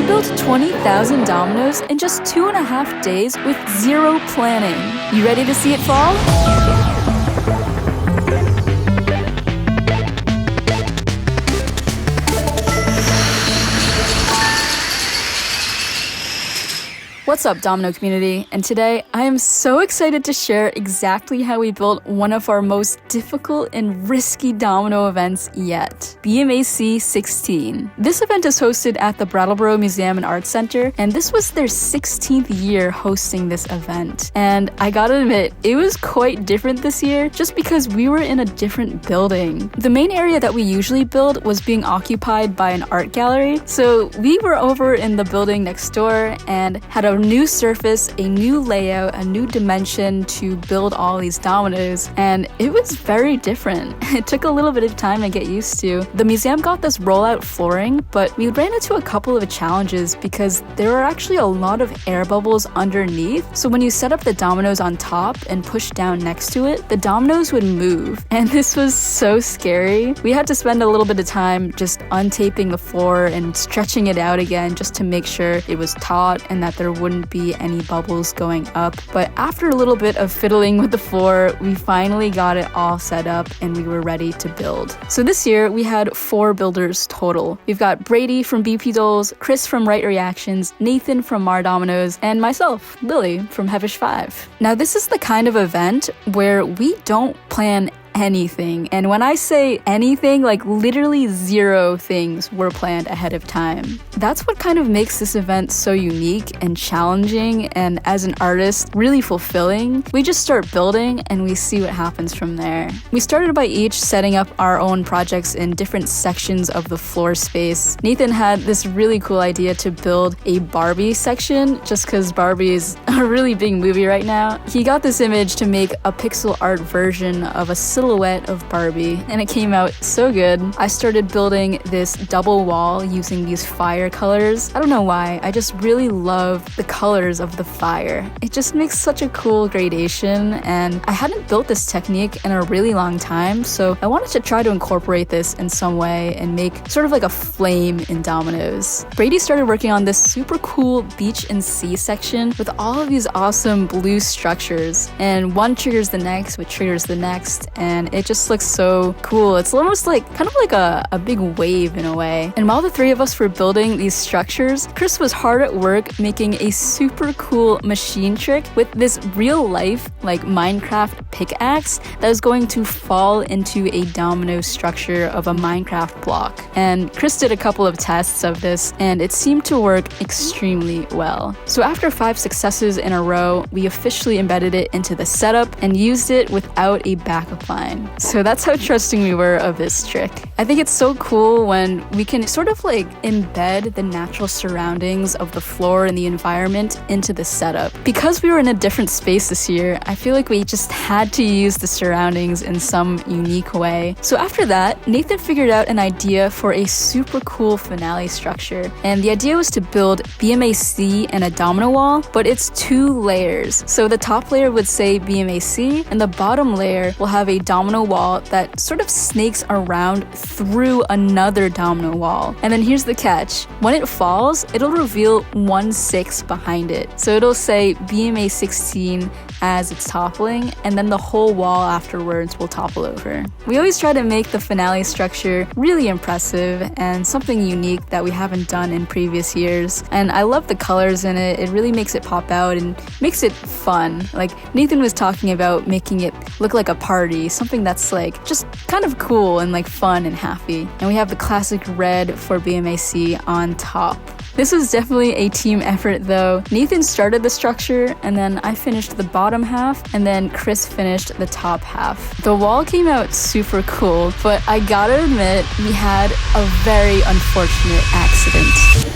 built 20,000 dominoes in just 2.5 days with zero planning. You ready to see it fall? What's up, Domino community? And today I am so excited to share exactly how we built one of our most difficult and risky domino events yet, BMAC 16. This event is hosted at the Brattleboro Museum and Arts Center, and this was their 16th year hosting this event. And I gotta admit, it was quite different this year just because we were in a different building. The main area that we usually build was being occupied by an art gallery, so we were over in the building next door and had a new surface, a new layout, a new dimension to build all these dominoes, and it was very different. It took a little bit of time to get used to. The museum got this rollout flooring, but we ran into a couple of challenges because there were actually a lot of air bubbles underneath, so when you set up the dominoes on top and push down next to it, the dominoes would move, and this was so scary. We had to spend a little bit of time just untaping the floor and stretching it out again just to make sure it was taut and that there wouldn't be any bubbles going up. But after a little bit of fiddling with the floor, we finally got it all set up and we were ready to build. So this year we had 4 builders total. We've got Brady from BP Dolls, Chris from Right Reactions, Nathan from Mar Dominoes, and myself, Lily from Heavish 5. Now this is the kind of event where we don't plan anything. And when I say anything, like literally 0 things were planned ahead of time. That's what kind of makes this event so unique and challenging, and as an artist, really fulfilling. We just start building and we see what happens from there. We started by each setting up our own projects in different sections of the floor space. Nathan had this really cool idea to build a Barbie section, just because Barbie is a really big movie right now. He got this image to make a pixel art version of a silhouette of Barbie, and it came out so good. I started building this double wall using these fire colors. I don't know why, I just really love the colors of the fire. It just makes such a cool gradation, and I hadn't built this technique in a really long time, so I wanted to try to incorporate this in some way and make sort of like a flame in dominoes. Brady started working on this super cool beach and sea section with all of these awesome blue structures, and one triggers the next, which triggers the next, and it just looks so cool. It's almost like kind of like a big wave in a way. And while the 3 of us were building these structures, Chris was hard at work making a super cool machine trick with this real life like Minecraft pickaxe that was going to fall into a domino structure of a Minecraft block. And Chris did a couple of tests of this and it seemed to work extremely well. So after 5 successes in a row, we officially embedded it into the setup and used it without a backup line. So that's how trusting we were of this trick. I think it's so cool when we can sort of like embed the natural surroundings of the floor and the environment into the setup. Because we were in a different space this year, I feel like we just had to use the surroundings in some unique way. So after that, Nathan figured out an idea for a super cool finale structure. And the idea was to build BMAC and a domino wall, but it's 2 layers. So the top layer would say BMAC and the bottom layer will have a domino wall that sort of snakes around through another domino wall. And then here's the catch. When it falls, it'll reveal 1/6 behind it. So it'll say BMA 16 as it's toppling, and then the whole wall afterwards will topple over. We always try to make the finale structure really impressive and something unique that we haven't done in previous years. And I love the colors in it. It really makes it pop out and makes it fun. Like Nathan was talking about making it look like a party, something that's like just kind of cool and like fun and happy. And we have the classic red for BMAC on top. This was definitely a team effort though. Nathan started the structure and then I finished the bottom half and then Chris finished the top half. The wall came out super cool, but I gotta admit we had a very unfortunate accident.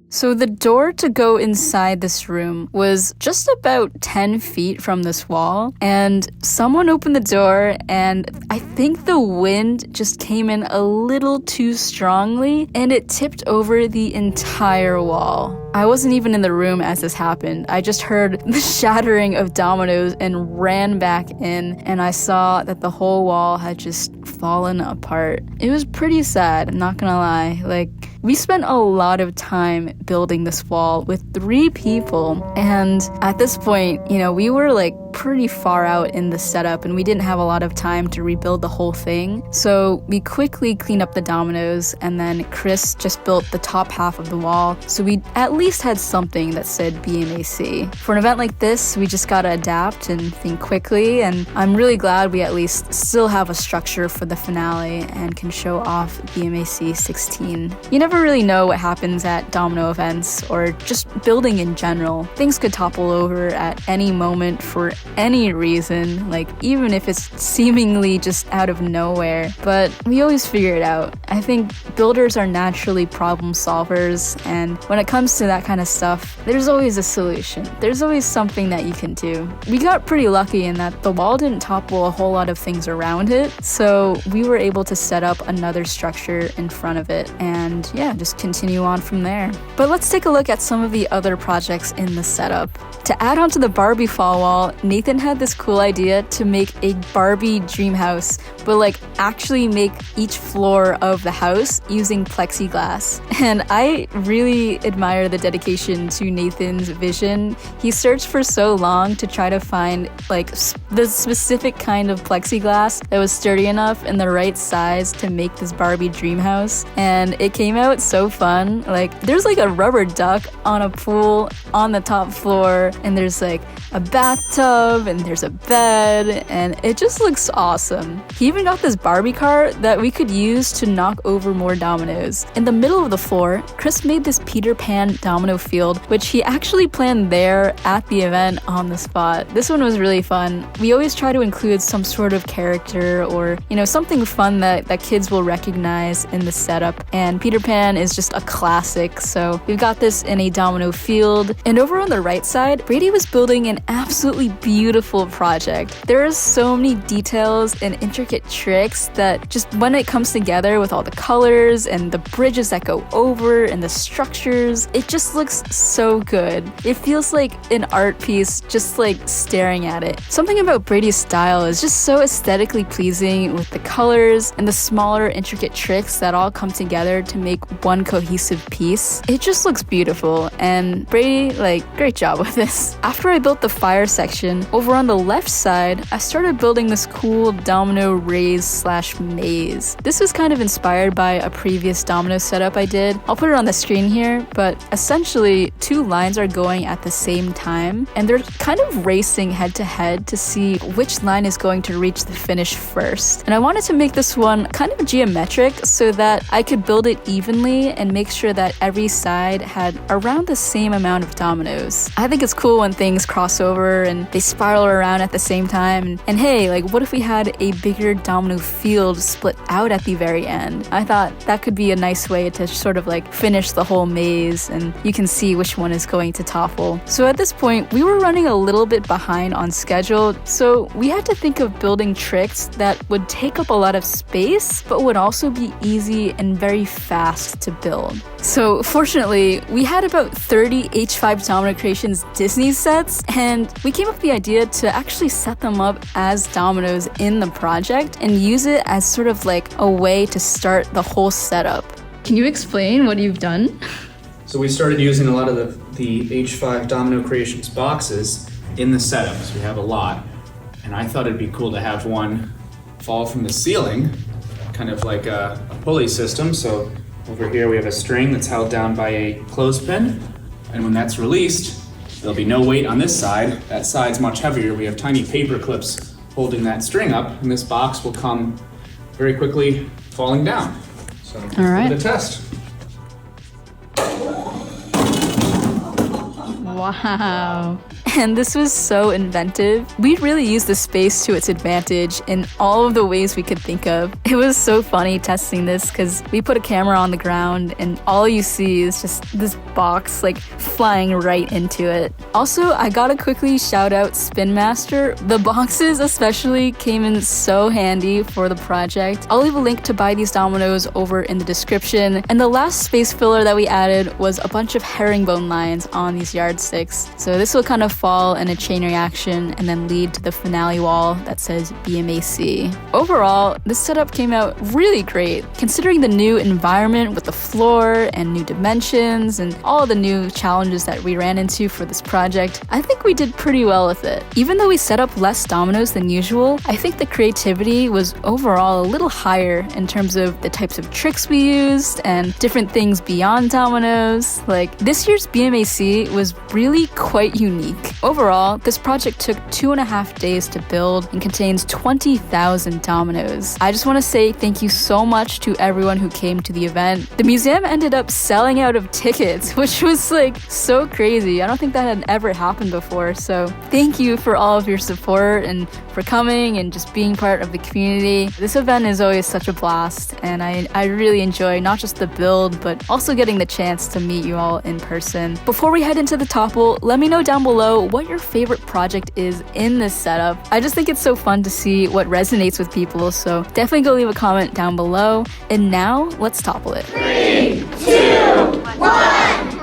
So the door to go inside this room was just about 10 feet from this wall, and someone opened the door, and I think the wind just came in a little too strongly, and it tipped over the entire wall. I wasn't even in the room as this happened. I just heard the shattering of dominoes and ran back in, and I saw that the whole wall had just fallen apart. It was pretty sad, I'm not gonna lie. Like, we spent a lot of time building this wall with 3 people, and at this point, we were like pretty far out in the setup and we didn't have a lot of time to rebuild the whole thing. So we quickly cleaned up the dominoes, and then Chris just built the top half of the wall, so we at least had something that said BMAC. For an event like this, we just gotta adapt and think quickly, and I'm really glad we at least still have a structure for the finale and can show off BMAC 16. You never really know what happens at domino events or just building in general. Things could topple over at any moment for any reason, like even if it's seemingly just out of nowhere, but we always figure it out. I think builders are naturally problem solvers, and when it comes to that kind of stuff, there's always a solution. There's always something that you can do. We got pretty lucky in that the wall didn't topple a whole lot of things around it, so we were able to set up another structure in front of it and just continue on from there. But let's take a look at some of the other projects in the setup. To add on to the Barbie fall wall, Nathan had this cool idea to make a Barbie dream house, but actually make each floor of the house using plexiglass. And I really admire the dedication to Nathan's vision. He searched for so long to try to find the specific kind of plexiglass that was sturdy enough and the right size to make this Barbie dream house. And it came out so fun. There's a rubber duck on a pool on the top floor, and there's a bathtub, and there's a bed, and it just looks awesome. He even got this Barbie car that we could use to knock over more dominoes. In the middle of the floor, Chris made this Peter Pan domino field, which he actually planned there at the event on the spot. This one was really fun. We always try to include some sort of character or, something fun that kids will recognize in the setup, and Peter Pan is just a classic, so we've got this in a domino field. And over on the right side, Brady was building an absolutely beautiful project. There are so many details and intricate tricks that just when it comes together with all the colors and the bridges that go over and the structures, it just looks so good. It feels like an art piece just staring at it. Something about Brady's style is just so aesthetically pleasing with the colors and the smaller intricate tricks that all come together to make one cohesive piece. It just looks beautiful, and Brady, great job with this. After I built the fire section, over on the left side, I started building this cool domino maze. This was kind of inspired by a previous domino setup I did. I'll put it on the screen here, but essentially 2 lines are going at the same time, and they're kind of racing head to head to see which line is going to reach the finish first. And I wanted to make this one kind of geometric so that I could build it evenly and make sure that every side had around the same amount of dominoes. I think it's cool when things cross over and they spiral around at the same time. And hey, what if we had a bigger domino field split out at the very end? I thought that could be a nice way to sort of finish the whole maze, and you can see which one is going to topple. So at this point, we were running a little bit behind on schedule, so we had to think of building tricks that would take up a lot of space, but would also be easy and very fast to build. So fortunately, we had about 30 H5 Domino Creations Disney sets, and we came up with the idea to actually set them up as dominoes in the project and use it as sort of a way to start the whole setup. Can you explain what you've done? So we started using a lot of the H5 Domino Creations boxes in the setup, so we have a lot. And I thought it'd be cool to have one fall from the ceiling, kind of like a pulley system. So over here we have a string that's held down by a clothespin, and when that's released, there'll be no weight on this side. That side's much heavier. We have tiny paper clips holding that string up, and this box will come very quickly falling down. So all right. Give it a test. Wow. and this was so inventive. We really used the space to its advantage in all of the ways we could think of. It was so funny testing this because we put a camera on the ground and all you see is just this box like flying right into it. Also, I gotta quickly shout out Spin Master. The boxes especially came in so handy for the project. I'll leave a link to buy these dominoes over in the description. And the last space filler that we added was a bunch of herringbone lines on these yardsticks. So this will kind of fall in a chain reaction and then lead to the finale wall that says BMAC. Overall, this setup came out really great, considering the new environment with the floor and new dimensions and all the new challenges that we ran into for this project. I think we did pretty well with it. Even though we set up less dominoes than usual, I think the creativity was overall a little higher in terms of the types of tricks we used and different things beyond dominoes. Like, this year's BMAC was really quite unique. Overall, this project took 2.5 days to build and contains 20,000 dominoes. I just want to say thank you so much to everyone who came to the event. The museum ended up selling out of tickets, which was like so crazy. I don't think that had ever happened before. So thank you for all of your support and for coming and just being part of the community. This event is always such a blast, and I really enjoy not just the build, but also getting the chance to meet you all in person. Before we head into the topple, let me know down below what your favorite project is in this setup. I just think it's so fun to see what resonates with people, so definitely go leave a comment down below. And now, let's topple it. 3, 2, 1,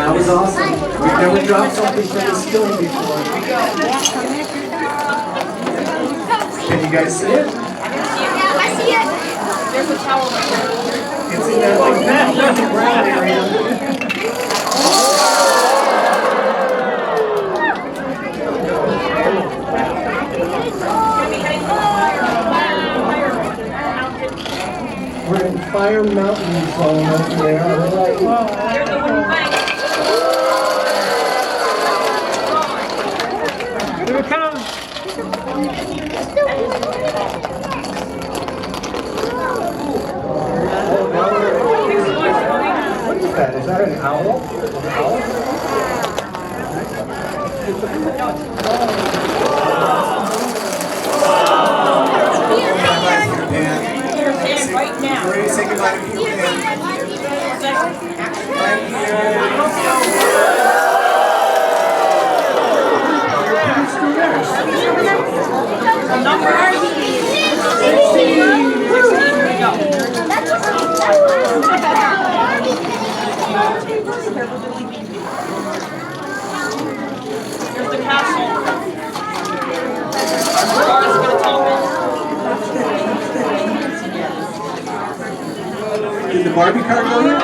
That was awesome. We've never dropped something from the ceiling before. Can you guys see it? Yeah, I see it. There's a towel right there. It's in that like that brown area. We're in Fire Mountain zone over there. Here it comes! What is that? Is that an owl? An owl? Right now. Ready to say goodbye to people? Number 16. Here we go. Here's the castle. Our star is going to top it. Did the Barbie car go here?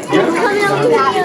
Coming over that.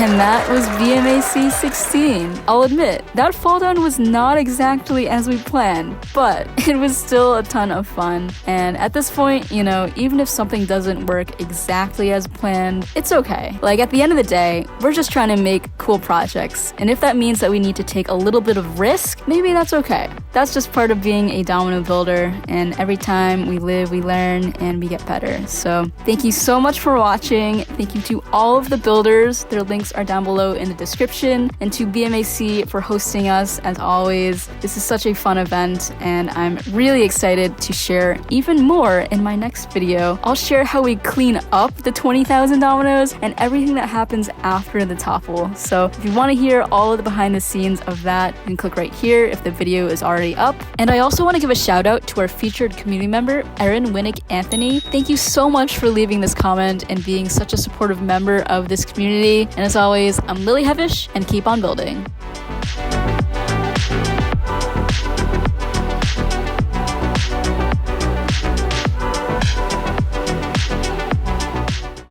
And that was BMAC 16. I'll admit, that fall down was not exactly as we planned, but it was still a ton of fun. And at this point, you know, even if something doesn't work exactly as planned, it's okay. Like, at the end of the day, we're just trying to make cool projects. And if that means that we need to take a little bit of risk, maybe that's okay. That's just part of being a domino builder, and every time we live, we learn, and we get better. So thank you so much for watching. Thank you to all of the builders. Their links are down below in the description. And to BMAC for hosting us, as always. This is such a fun event, and I'm really excited to share even more in my next video. I'll share how we clean up the 20,000 dominoes and everything that happens after the topple. So if you want to hear all of the behind the scenes of that, you can click right here if the video is already up. And I also want to give a shout out to our featured community member, Erin Winnick Anthony. Thank you so much for leaving this comment and being such a supportive member of this community. And as always, I'm Lily Hevish, and keep on building.